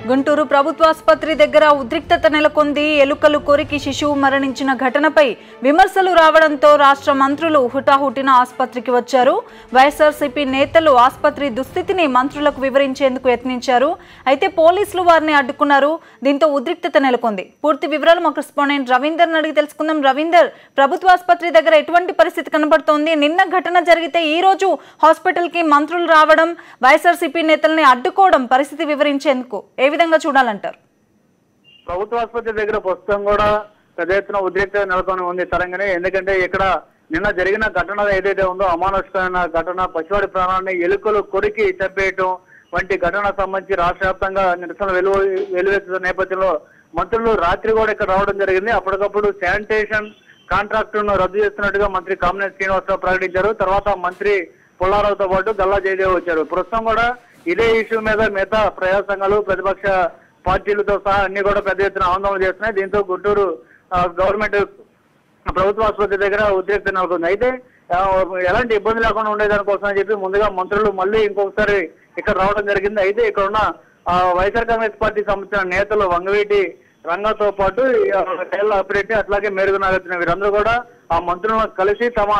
గుంటూరు ప్రభుత్వాసుపత్రి దగ్గర ఉద్రిక్తత నెలకొంది. ఎలుకలు కొరికి శిశువు మరణించిన ఘటనపై విమర్శలు రావడంతో రాష్ట్ర మంత్రులు హుటాహుటిన ఆసుపత్రికి వచ్చారు. వైఎస్ఆర్సీపీ నేతలు ఆసుపత్రి దుస్థితిని మంత్రులకు వివరించేందుకు యత్నించారు. అయితే పోలీసులు వారిని అడ్డుకున్నారు. దీంతో ఉద్రిక్తత నెలకొంది. పూర్తి వివరాలు మా కరెస్పాండెంట్ రవీందర్ అడిగి తెలుసుకుందాం. రవీందర్, ప్రభుత్వాసుపత్రి దగ్గర ఎటువంటి పరిస్థితి కనబడుతోంది? నిన్న ఘటన జరిగితే ఈ రోజు హాస్పిటల్ కి మంత్రులు రావడం, వైఎస్ఆర్సీపీ నేతల్ని అడ్డుకోవడం పరిస్థితి వివరించేందుకు ఏ విధంగా చూడాలంటారు? ప్రభుత్వ ఆసుపత్రి దగ్గర ప్రస్తుతం కూడా పెద్ద ఎత్తున ఉద్రిక్తత నెలకొని ఉంది తరంగానే. ఎందుకంటే ఇక్కడ నిన్న జరిగిన ఘటన ఏదైతే ఉందో అమానుషమైన ఘటన, పసివాడి ప్రాణాన్ని ఎలుకలు కొరికి చంపేయటం వంటి ఘటన సంబంధించి రాష్ట్ర వ్యాప్తంగా నిరసన వెలువెత్తుతున్న నేపథ్యంలో మంత్రులు రాత్రి కూడా ఇక్కడ రావడం జరిగింది. అప్పటికప్పుడు శానిటేషన్ కాంట్రాక్టును రద్దు చేస్తున్నట్టుగా మంత్రి కామినేని శ్రీనివాసరావు ప్రకటించారు. తర్వాత మంత్రి పుల్లారావుతో పాటు గల్లా జయదేవ్ వచ్చారు. ప్రస్తుతం కూడా ఇదే ఇష్యూ మీద మిగతా ప్రజా సంఘాలు, ప్రతిపక్ష పార్టీలతో సహా అన్ని కూడా పెద్ద ఎత్తున ఆందోళన చేస్తున్నాయి. దీంతో గుంటూరు గవర్నమెంట్ ప్రభుత్వ ఆసుపత్రి దగ్గర ఉద్రిక్తత నెలకొంది. అయితే ఎలాంటి ఇబ్బంది లేకుండా ఉండేదానికోసం అని చెప్పి ముందుగా మంత్రులు మళ్ళీ ఇంకొకసారి ఇక్కడ రావడం జరిగింది. అయితే ఇక్కడ ఉన్న వైఎస్ఆర్ కాంగ్రెస్ పార్టీ సంబంధించిన నేతలు వంగవీటి రంగంతో పాటు టైల్ ఆపరేటి అట్లాగే మేరుగు నాగార్జున వీరందరూ కూడా ఆ మంత్రులను కలిసి తమ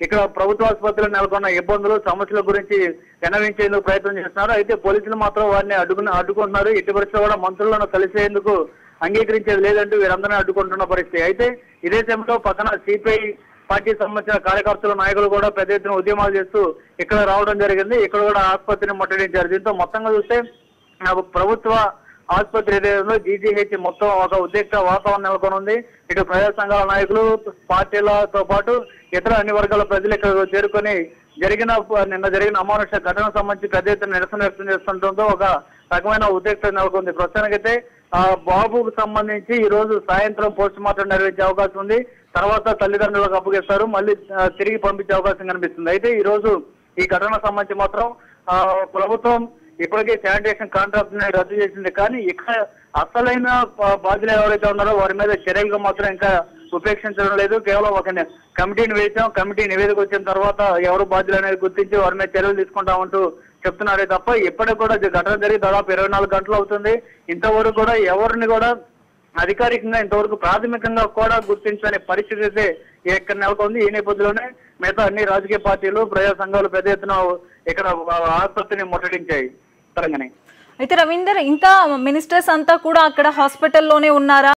ఇక్కడ ప్రభుత్వ ఆసుపత్రిలో నెలకొన్న ఇబ్బందులు, సమస్యల గురించి విన్నవించేందుకు ప్రయత్నం చేస్తున్నారు. అయితే పోలీసులు మాత్రం వారిని అడ్డుకుంటున్నారు. ఇటు పరిస్థితుల్లో కూడా మంత్రులను కలిసేందుకు అంగీకరించేది లేదంటూ వీరందరినీ అడ్డుకుంటున్న పరిస్థితి. అయితే ఇదే సమయంలో పక్కన సిపిఐ పార్టీ సంబంధించిన కార్యకర్తలు, నాయకులు కూడా పెద్ద ఎత్తున ఉద్యమాలు చేస్తూ ఇక్కడ రావడం జరిగింది. ఇక్కడ కూడా ఆసుపత్రిని ముట్టడించారు. దీంతో మొత్తంగా చూస్తే ప్రభుత్వ ఆసుపత్రి ఏరియాలో జీజీహెచ్ మొత్తం ఒక ఉద్రిక్త వాతావరణం నెలకొని ఉంది. ఇటు ప్రజా సంఘాల నాయకులు, పార్టీలతో పాటు ఇతర అన్ని వర్గాల ప్రజలు ఇక్కడ చేరుకొని నిన్న జరిగిన అమానుష ఘటనకు సంబంధించి పెద్ద ఎత్తున నిరసన వ్యక్తం చేస్తుండటంతో ఒక రకమైన ఉద్రిక్తత నెలకొంది. ప్రస్తుతానికైతే బాబుకు సంబంధించి ఈ రోజు సాయంత్రం పోస్ట్ మార్టం నిర్వహించే అవకాశం ఉంది. తర్వాత తల్లిదండ్రులకు అప్పగిస్తారు, మళ్ళీ తిరిగి పంపించే అవకాశం కనిపిస్తుంది. అయితే ఈ రోజు ఈ ఘటనకు సంబంధించి మాత్రం ప్రభుత్వం ఇప్పటికే శానిటేషన్ కాంట్రాక్ట్ ని రద్దు చేసింది. కానీ ఇక్కడ అసలైన బాధ్యులు ఎవరైతే ఉన్నారో వారి మీద చర్యలుగా మాత్రం ఇంకా ఉపేక్షించడం లేదు. కేవలం ఒక కమిటీని వేసాం, కమిటీ నివేదిక వచ్చిన తర్వాత ఎవరు బాధ్యులు అనేది గుర్తించి వారి మీద చర్యలు తీసుకుంటామంటూ చెప్తున్నారే తప్ప ఇప్పటికి కూడా ఘటన జరిగి దాదాపు 24 గంటలు అవుతుంది. ఇంతవరకు కూడా ఎవరిని కూడా అధికారికంగా ఇంతవరకు ప్రాథమికంగా కూడా గుర్తించని పరిస్థితి అయితే ఇక్కడ నెలకొంది. ఈ నేపథ్యంలోనే మిగతా అన్ని రాజకీయ పార్టీలు, ప్రజా సంఘాలు పెద్ద ఎత్తున ఇక్కడ ఆసుపత్రిని ముట్టడించాయి. తరంగానే అయితే రవీందర్, ఇంకా మినిస్టర్స్ అంతా కూడా అక్కడ హాస్పిటల్లోనే ఉన్నారా?